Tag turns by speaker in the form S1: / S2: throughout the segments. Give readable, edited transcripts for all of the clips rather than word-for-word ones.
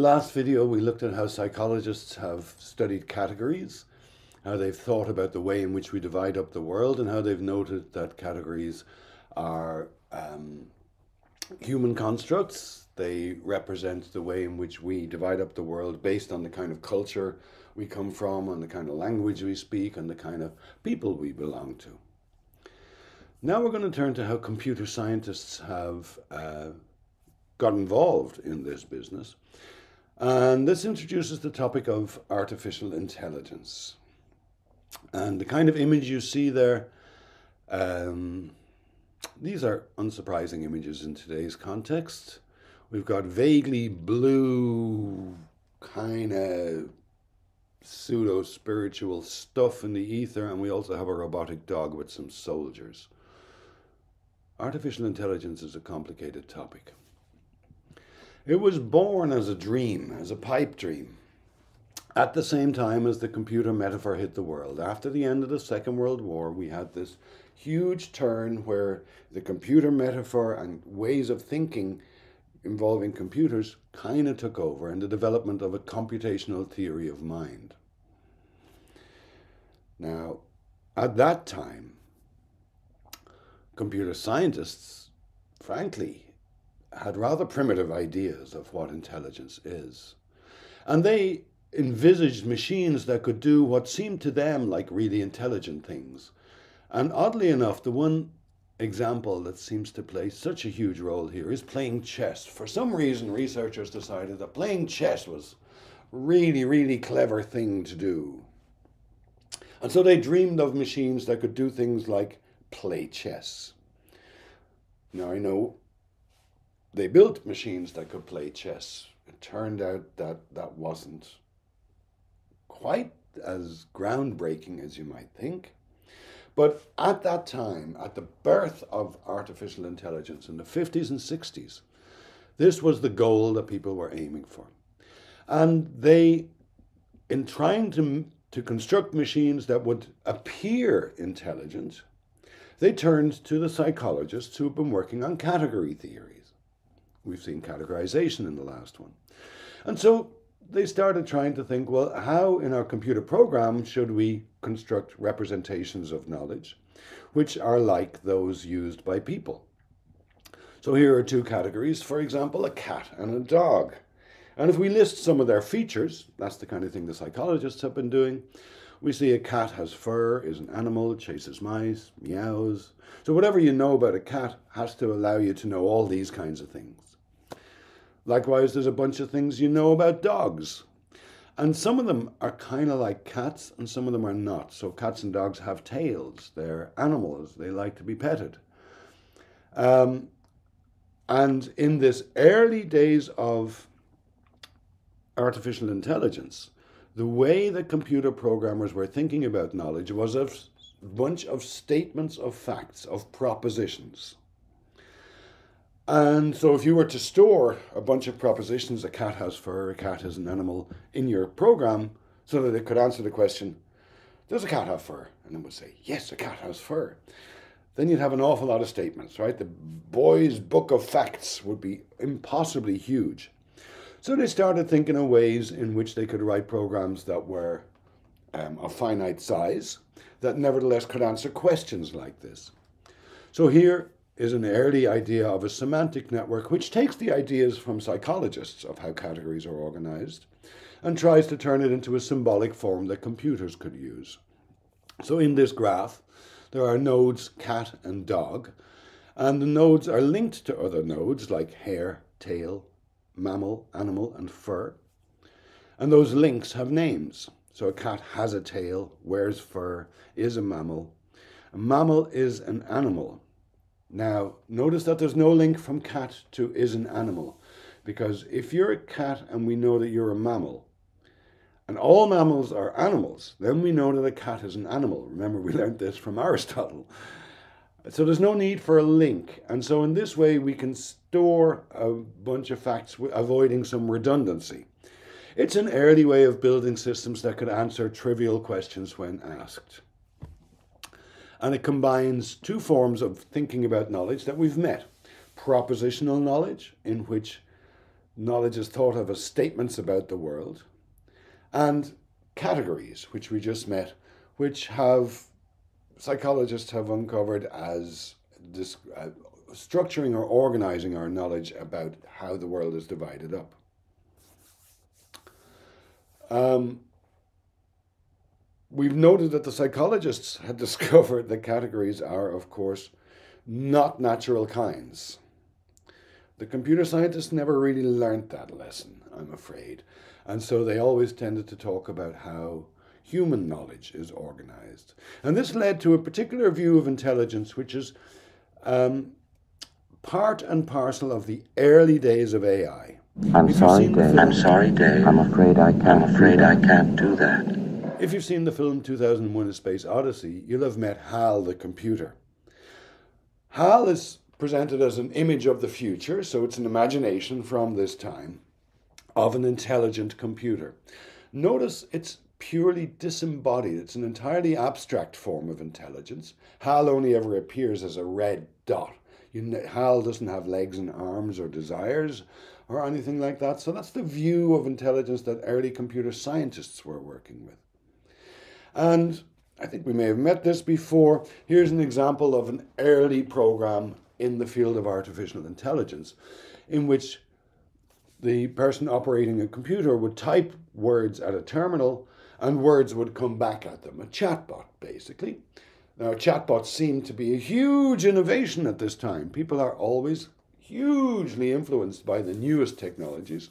S1: last video, we looked at how psychologists have studied categories, how they've thought about the way in which we divide up the world, and how they've noted that categories are human constructs. They represent the way in which we divide up the world based on the kind of culture we come from, on the kind of language we speak, and the kind of people we belong to. Now we're going to turn to how computer scientists have got involved in this business. And this introduces the topic of artificial intelligence. And the kind of image you see there, these are unsurprising images in today's context. We've got vaguely blue, kind of pseudo-spiritual stuff in the ether, and we also have a robotic dog with some soldiers. Artificial intelligence is a complicated topic. It was born as a dream, as a pipe dream, at the same time as the computer metaphor hit the world. After the end of the Second World War, we had this huge turn where the computer metaphor and ways of thinking involving computers kind of took over, and the development of a computational theory of mind. Now, at that time, computer scientists, frankly, had rather primitive ideas of what intelligence is. And they envisaged machines that could do what seemed to them like really intelligent things. And oddly enough, the one example that seems to play such a huge role here is playing chess. For some reason, researchers decided that playing chess was a really, really clever thing to do. And so they dreamed of machines that could do things like play chess. Now, I know they built machines that could play chess. It turned out that that wasn't quite as groundbreaking as you might think. But at that time, at the birth of artificial intelligence in the 50s and 60s, this was the goal that people were aiming for. And they, in trying to construct machines that would appear intelligent, they turned to the psychologists who have been working on category theories. We've seen categorization in the last one. And so they started trying to think, well, how in our computer program should we construct representations of knowledge which are like those used by people? So here are two categories, for example, a cat and a dog. And if we list some of their features, that's the kind of thing the psychologists have been doing. We see a cat has fur, is an animal, chases mice, meows. So whatever you know about a cat has to allow you to know all these kinds of things. Likewise, there's a bunch of things you know about dogs. And some of them are kind of like cats and some of them are not. So cats and dogs have tails. They're animals. They like to be petted. And in this early days of artificial intelligence, the way that computer programmers were thinking about knowledge was a bunch of statements of facts, of propositions. And so if you were to store a bunch of propositions, a cat has fur, a cat is an animal, in your program, so that it could answer the question, does a cat have fur? And it would say, yes, a cat has fur. Then you'd have an awful lot of statements, right? The boy's book of facts would be impossibly huge. So they started thinking of ways in which they could write programs that were of finite size, that nevertheless could answer questions like this. So here is an early idea of a semantic network which takes the ideas from psychologists of how categories are organized and tries to turn it into a symbolic form that computers could use. So in this graph, there are nodes cat and dog, and the nodes are linked to other nodes like hair, tail, mammal, animal, and fur. And those links have names. So a cat has a tail, wears fur, is a mammal. A mammal is an animal. Now, notice that there's no link from cat to is an animal, because if you're a cat and we know that you're a mammal, and all mammals are animals, then we know that a cat is an animal. Remember, we learned this from Aristotle. So there's no need for a link. And so in this way, we can store a bunch of facts, avoiding some redundancy. It's an early way of building systems that could answer trivial questions when asked. And it combines two forms of thinking about knowledge that we've met. Propositional knowledge, in which knowledge is thought of as statements about the world, and categories, which we just met, which have psychologists have uncovered as this, structuring or organizing our knowledge about how the world is divided up. We've noted that the psychologists had discovered that categories are, of course, not natural kinds. The computer scientists never really learnt that lesson, I'm afraid, and so they always tended to talk about how human knowledge is organized. And this led to a particular view of intelligence, which is part and parcel of the early days of AI.
S2: I'm sorry, Dave. I'm afraid I can't do that.
S1: If you've seen the film 2001: A Space Odyssey, you'll have met HAL the computer. HAL is presented as an image of the future, so it's an imagination from this time of an intelligent computer. Notice it's purely disembodied. It's an entirely abstract form of intelligence. HAL only ever appears as a red dot. HAL doesn't have legs and arms or desires or anything like that. So that's the view of intelligence that early computer scientists were working with. And I think we may have met this before. Here's an example of an early program in the field of artificial intelligence in which the person operating a computer would type words at a terminal and words would come back at them. A chatbot, basically. Now, chatbots seem to be a huge innovation at this time. People are always hugely influenced by the newest technologies.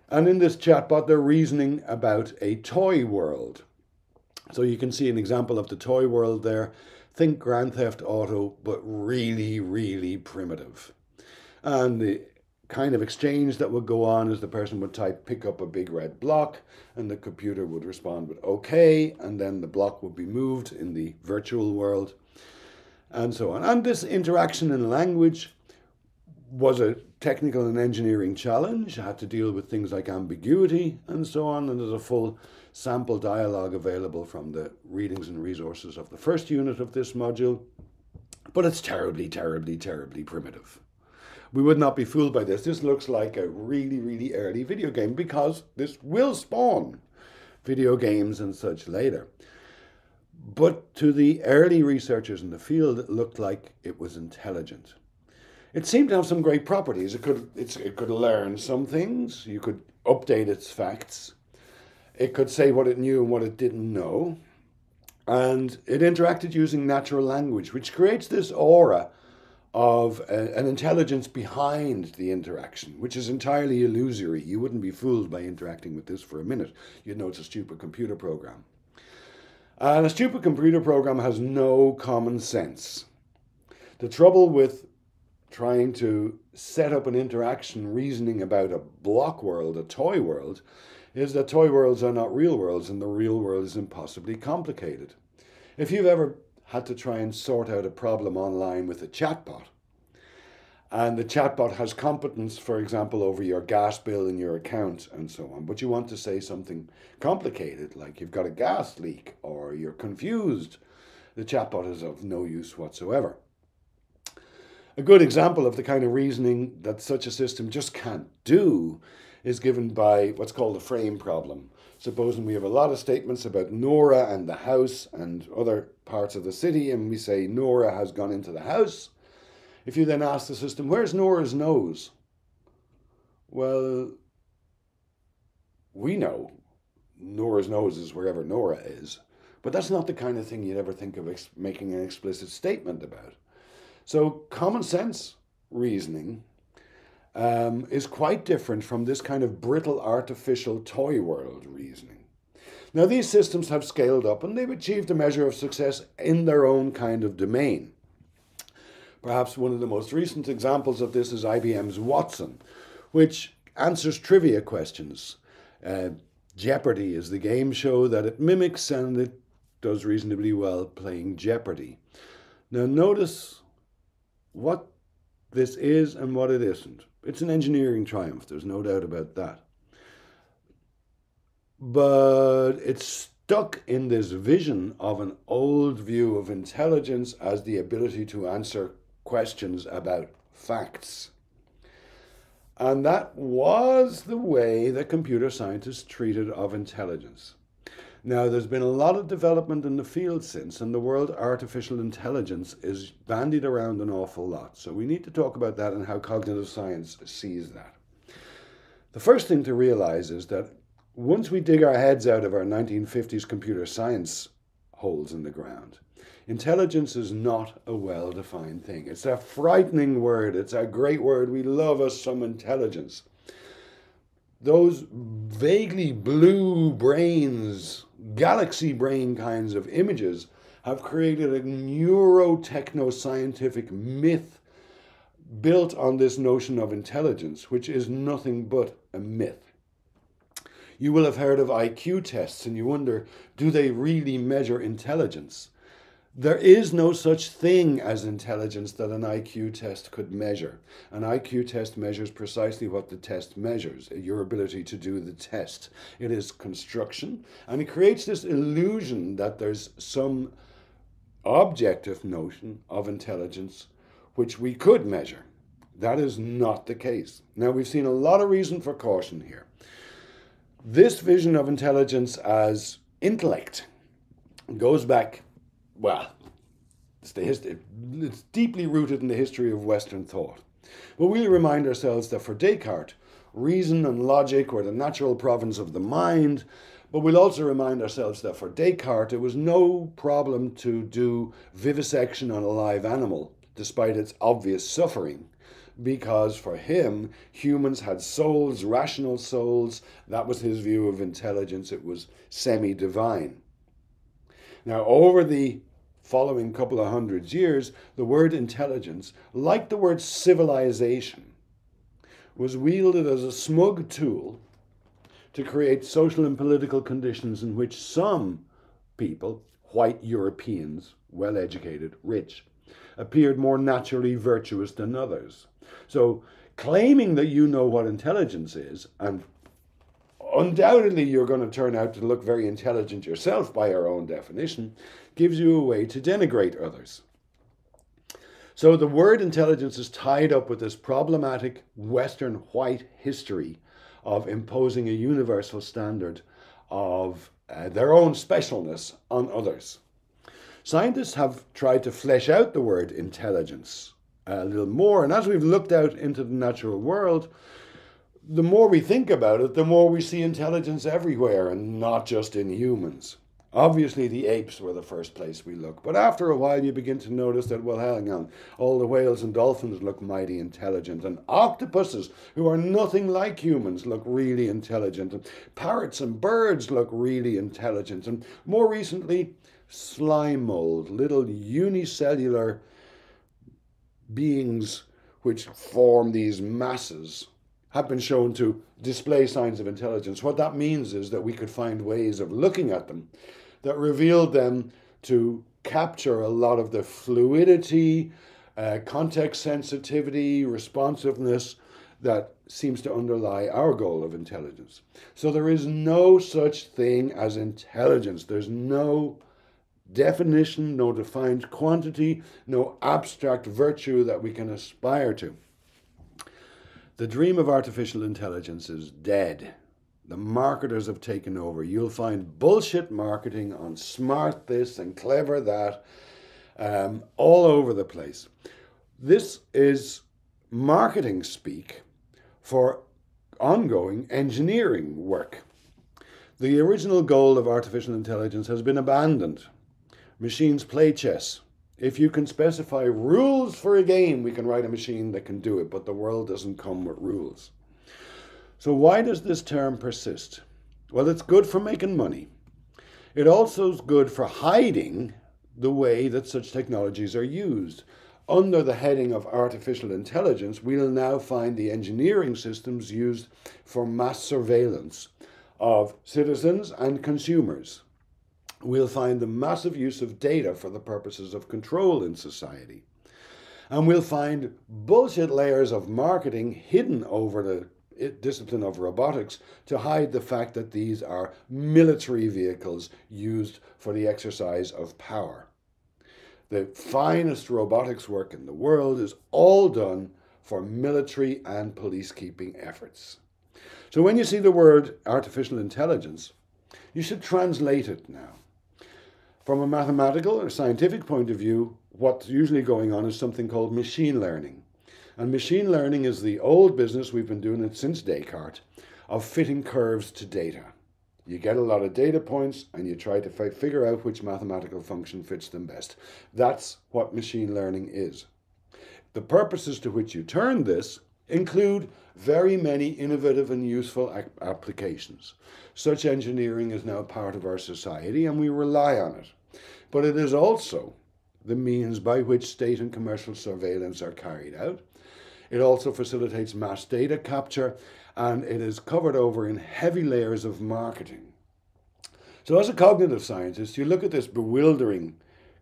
S1: And in this chatbot, they're reasoning about a toy world. So you can see an example of the toy world there. Think Grand Theft Auto, but really, really primitive. And the kind of exchange that would go on is the person would type, pick up a big red block, and the computer would respond with okay, and then the block would be moved in the virtual world, and so on. And this interaction in language was a technical and engineering challenge. It had to deal with things like ambiguity and so on, and there's a full sample dialogue available from the readings and resources of the first unit of this module, but it's terribly, terribly, terribly primitive. We would not be fooled by this. This looks like a really, really early video game because this will spawn video games and such later. But to the early researchers in the field, it looked like it was intelligent. It seemed to have some great properties. It could learn some things. You could update its facts. It could say what it knew and what it didn't know. And it interacted using natural language, which creates this aura of an intelligence behind the interaction, which is entirely illusory. You wouldn't be fooled by interacting with this for a minute. You'd know it's a stupid computer program. And a stupid computer program has no common sense. The trouble with trying to set up an interaction reasoning about a block world, a toy world, is that toy worlds are not real worlds and the real world is impossibly complicated. If you've ever had to try and sort out a problem online with a chatbot, and the chatbot has competence, for example, over your gas bill and your account and so on, but you want to say something complicated, like you've got a gas leak or you're confused, the chatbot is of no use whatsoever. A good example of the kind of reasoning that such a system just can't do is given by what's called the frame problem. Supposing we have a lot of statements about Nora and the house and other parts of the city, and we say Nora has gone into the house. If you then ask the system, where's Nora's nose? Well, we know Nora's nose is wherever Nora is, but that's not the kind of thing you'd ever think of making an explicit statement about. So common sense reasoning is quite different from this kind of brittle artificial toy world reasoning. Now, these systems have scaled up and they've achieved a measure of success in their own kind of domain. Perhaps one of the most recent examples of this is IBM's Watson, which answers trivia questions. Jeopardy is the game show that it mimics, and it does reasonably well playing Jeopardy. Now, notice what this is and what it isn't. It's an engineering triumph, there's no doubt about that. But it's stuck in this vision of an old view of intelligence as the ability to answer questions about facts. And that was the way that computer scientists treated of intelligence. Now, there's been a lot of development in the field since, and the word artificial intelligence is bandied around an awful lot. So we need to talk about that and how cognitive science sees that. The first thing to realize is that once we dig our heads out of our 1950s computer science holes in the ground, intelligence is not a well-defined thing. It's a frightening word. It's a great word. We love us some intelligence. Those vaguely blue brains, galaxy brain kinds of images have created a neurotechno-scientific myth built on this notion of intelligence, which is nothing but a myth. You will have heard of IQ tests and you wonder, do they really measure intelligence? There is no such thing as intelligence that an IQ test could measure. An IQ test measures precisely what the test measures, your ability to do the test. It is construction, and it creates this illusion that there's some objective notion of intelligence which we could measure. That is not the case. Now, we've seen a lot of reason for caution here. This vision of intelligence as intellect goes back, well, it's deeply rooted in the history of Western thought. But we'll remind ourselves that for Descartes, reason and logic were the natural province of the mind. But we'll also remind ourselves that for Descartes, it was no problem to do vivisection on a live animal, despite its obvious suffering. Because for him, humans had souls, rational souls. That was his view of intelligence. It was semi-divine. Now, over the following couple of hundred years, the word intelligence, like the word civilization, was wielded as a smug tool to create social and political conditions in which some people, white Europeans, well-educated, rich, appeared more naturally virtuous than others. So claiming that you know what intelligence is, and undoubtedly you're going to turn out to look very intelligent yourself by your own definition, gives you a way to denigrate others. So the word intelligence is tied up with this problematic Western white history of imposing a universal standard of their own specialness on others. Scientists have tried to flesh out the word intelligence a little more, and as we've looked out into the natural world, the more we think about it, the more we see intelligence everywhere and not just in humans. Obviously, the apes were the first place we look, but after a while you begin to notice that, well, hang on, all the whales and dolphins look mighty intelligent, and octopuses, who are nothing like humans, look really intelligent, and parrots and birds look really intelligent, and more recently, slime mold, little unicellular beings which form these masses, have been shown to display signs of intelligence. What that means is that we could find ways of looking at them that revealed them to capture a lot of the fluidity, context sensitivity, responsiveness that seems to underlie our goal of intelligence. So there is no such thing as intelligence. There's no definition, no defined quantity, no abstract virtue that we can aspire to. The dream of artificial intelligence is dead. The marketers have taken over. You'll find bullshit marketing on smart this and clever that all over the place. This is marketing speak for ongoing engineering work. The original goal of artificial intelligence has been abandoned. Machines play chess. If you can specify rules for a game, we can write a machine that can do it, but the world doesn't come with rules. So why does this term persist? Well, it's good for making money. It also is good for hiding the way that such technologies are used. Under the heading of artificial intelligence, we'll now find the engineering systems used for mass surveillance of citizens and consumers. We'll find the massive use of data for the purposes of control in society. And we'll find bullshit layers of marketing hidden over the discipline of robotics to hide the fact that these are military vehicles used for the exercise of power. The finest robotics work in the world is all done for military and policekeeping efforts. So when you see the word artificial intelligence, you should translate it now. From a mathematical or scientific point of view, what's usually going on is something called machine learning. And machine learning is the old business, we've been doing it since Descartes, of fitting curves to data. You get a lot of data points and you try to figure out which mathematical function fits them best. That's what machine learning is. The purposes to which you turn this include very many innovative and useful applications. Such engineering is now part of our society and we rely on it. But it is also the means by which state and commercial surveillance are carried out. It also facilitates mass data capture, and it is covered over in heavy layers of marketing. So as a cognitive scientist, you look at this bewildering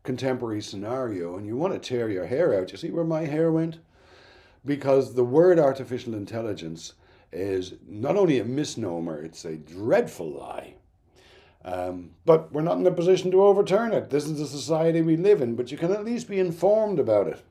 S1: contemporary scenario and you want to tear your hair out. You see where my hair went? Because the word artificial intelligence is not only a misnomer, it's a dreadful lie. But we're not in a position to overturn it. This is the society we live in, but you can at least be informed about it.